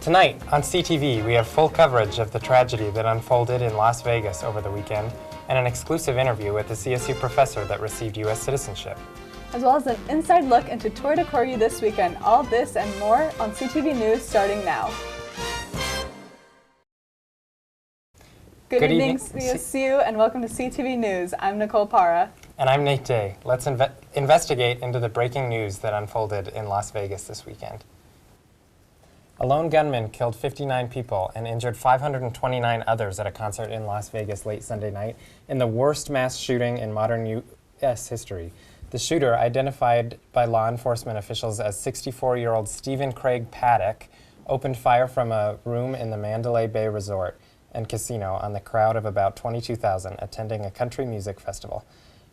Tonight on CTV, we have full coverage of the tragedy that unfolded in Las Vegas over the weekend and an exclusive interview with the CSU professor that received U.S. citizenship. As well as an inside look into Tour de Corgi this weekend. All this and more on CTV News starting now. Good evening, CSU, and welcome to CTV News. I'm Nicole Parra. And I'm Nate Day. Let's investigate into the breaking news that unfolded in Las Vegas this weekend. A lone gunman killed 59 people and injured 529 others at a concert in Las Vegas late Sunday night in the worst mass shooting in modern U.S. history. The shooter, identified by law enforcement officials as 64-year-old Stephen Craig Paddock, opened fire from a room in the Mandalay Bay Resort and Casino on the crowd of about 22,000 attending a country music festival.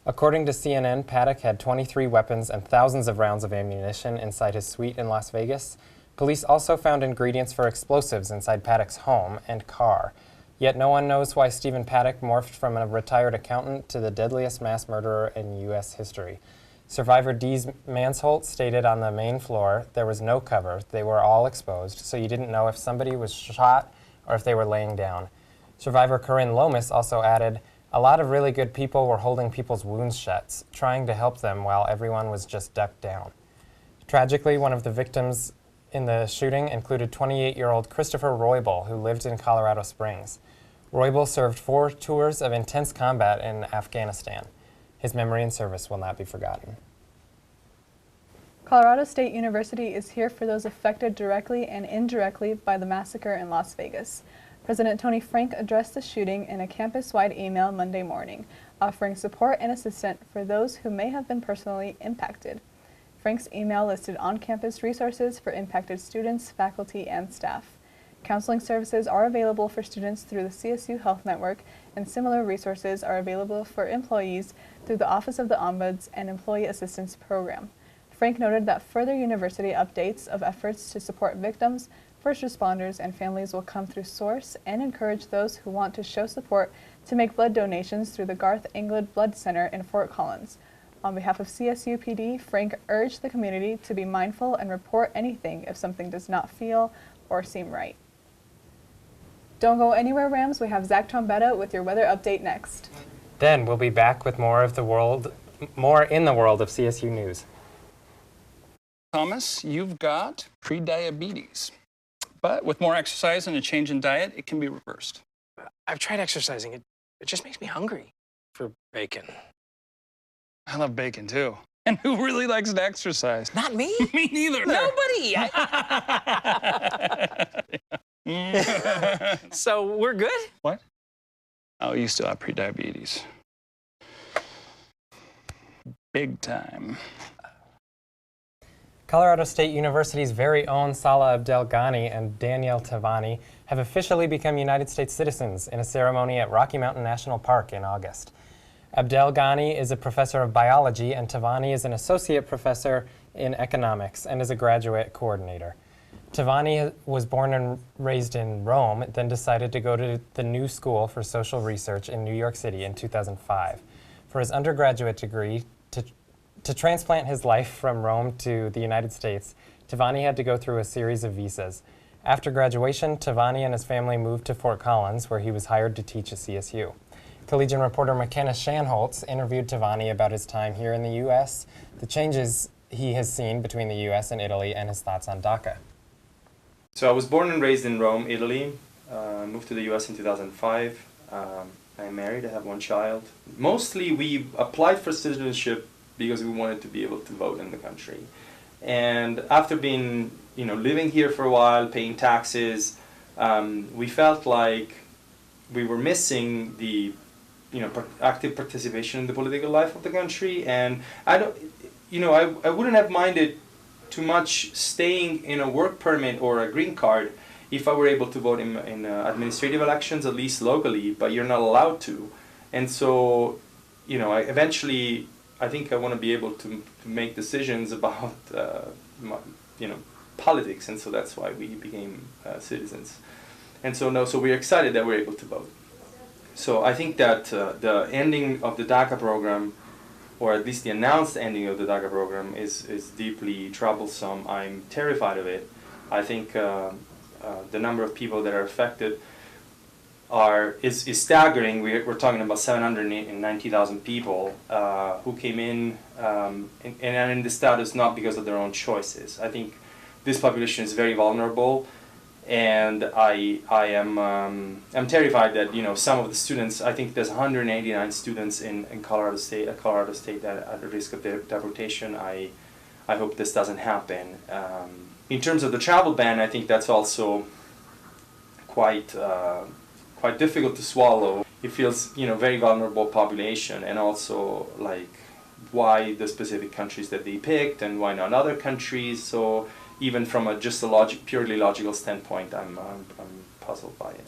According to CNN, Paddock had 23 weapons and thousands of rounds of ammunition inside his suite in Las Vegas. Police also found ingredients for explosives inside Paddock's home and car. Yet no one knows why Stephen Paddock morphed from a retired accountant to the deadliest mass murderer in U.S. history. Survivor Dees Mansholt stated on the main floor, "There was no cover, they were all exposed, so you didn't know if somebody was shot or if they were laying down." Survivor Corinne Lomas also added, "A lot of really good people were holding people's wounds shut, trying to help them while everyone was just ducked down." Tragically, one of the victims in the shooting included 28-year-old Christopher Roybal, who lived in Colorado Springs. Roybal served 4 tours of intense combat in Afghanistan. His memory and service will not be forgotten. Colorado State University is here for those affected directly and indirectly by the massacre in Las Vegas. President Tony Frank addressed the shooting in a campus-wide email Monday morning, offering support and assistance for those who may have been personally impacted. Frank's email listed on-campus resources for impacted students, faculty, and staff. Counseling services are available for students through the CSU Health Network, and similar resources are available for employees through the Office of the Ombuds and Employee Assistance Program. Frank noted that further university updates of efforts to support victims, first responders, and families will come through SOURCE, and encourage those who want to show support to make blood donations through the Garth Englund Blood Center in Fort Collins. On behalf of CSU PD, Frank urged the community to be mindful and report anything if something does not feel or seem right. Don't go anywhere, Rams. We have Zach Trombetta with your weather update next. Then we'll be back with more in the world of CSU news. Thomas, you've got pre-diabetes. But with more exercise and a change in diet, it can be reversed. I've tried exercising. It just makes me hungry for bacon. I love bacon, too. And who really likes to exercise? Not me. Me neither. Nobody. So we're good? What? Oh, you still have pre-diabetes. Big time. Colorado State University's very own Salah Abdel-Ghani and Danielle Tavani have officially become United States citizens in a ceremony at Rocky Mountain National Park in August. Abdel-Ghani is a professor of biology, and Tavani is an associate professor in economics and is a graduate coordinator. Tavani was born and raised in Rome, then decided to go to the New School for Social Research in New York City in 2005. For his undergraduate degree, to transplant his life from Rome to the United States, Tavani had to go through a series of visas. After graduation, Tavani and his family moved to Fort Collins, where he was hired to teach at CSU. Collegian reporter McKenna Shanholtz interviewed Tavani about his time here in the U.S., the changes he has seen between the U.S. and Italy, and his thoughts on DACA. So I was born and raised in Rome, Italy. Moved to the U.S. in 2005. I'm married, I have 1 child. Mostly we applied for citizenship because we wanted to be able to vote in the country. And after being, living here for a while, paying taxes, we felt like we were missing the active participation in the political life of the country, and I wouldn't have minded too much staying in a work permit or a green card if I were able to vote in administrative elections, at least locally, but you're not allowed to. And so, I think I want to be able to make decisions about, politics, and so that's why we became citizens. And so we're excited that we're able to vote. So I think that the ending of the DACA program, or at least the announced ending of the DACA program, is deeply troublesome. I'm terrified of it. I think the number of people that are affected is staggering. We're talking about 790,000 people who came in and in the status not because of their own choices. I think this population is very vulnerable, and I'm terrified that some of the students. I think there's 189 students in Colorado State that are at risk of deportation. I hope this doesn't happen. In terms of the travel ban, I think that's also quite difficult to swallow. It feels, very vulnerable population, and also like why the specific countries that they picked and why not other countries. So even from purely logical standpoint, I'm puzzled by it.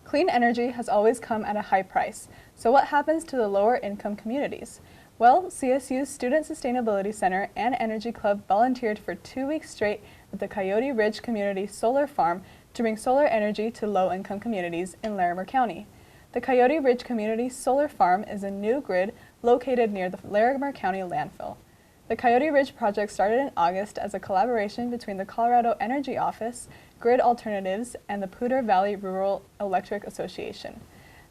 Clean energy has always come at a high price. So what happens to the lower income communities? Well, CSU's Student Sustainability Center and Energy Club volunteered for 2 weeks straight at the Coyote Ridge Community Solar Farm to bring solar energy to low-income communities in Larimer County. The Coyote Ridge Community Solar Farm is a new grid located near the Larimer County landfill. The Coyote Ridge project started in August as a collaboration between the Colorado Energy Office, Grid Alternatives, and the Poudre Valley Rural Electric Association.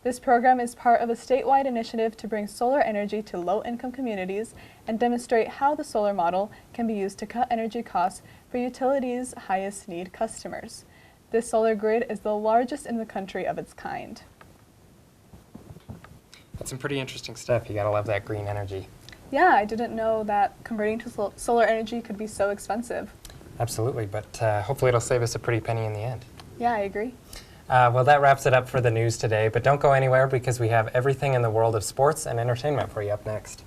This program is part of a statewide initiative to bring solar energy to low-income communities and demonstrate how the solar model can be used to cut energy costs for utilities' highest need customers. This solar grid is the largest in the country of its kind. That's some pretty interesting stuff. You gotta love that green energy. Yeah, I didn't know that converting to solar energy could be so expensive. Absolutely, but hopefully it'll save us a pretty penny in the end. Yeah, I agree. Well, that wraps it up for the news today, but don't go anywhere because we have everything in the world of sports and entertainment for you up next.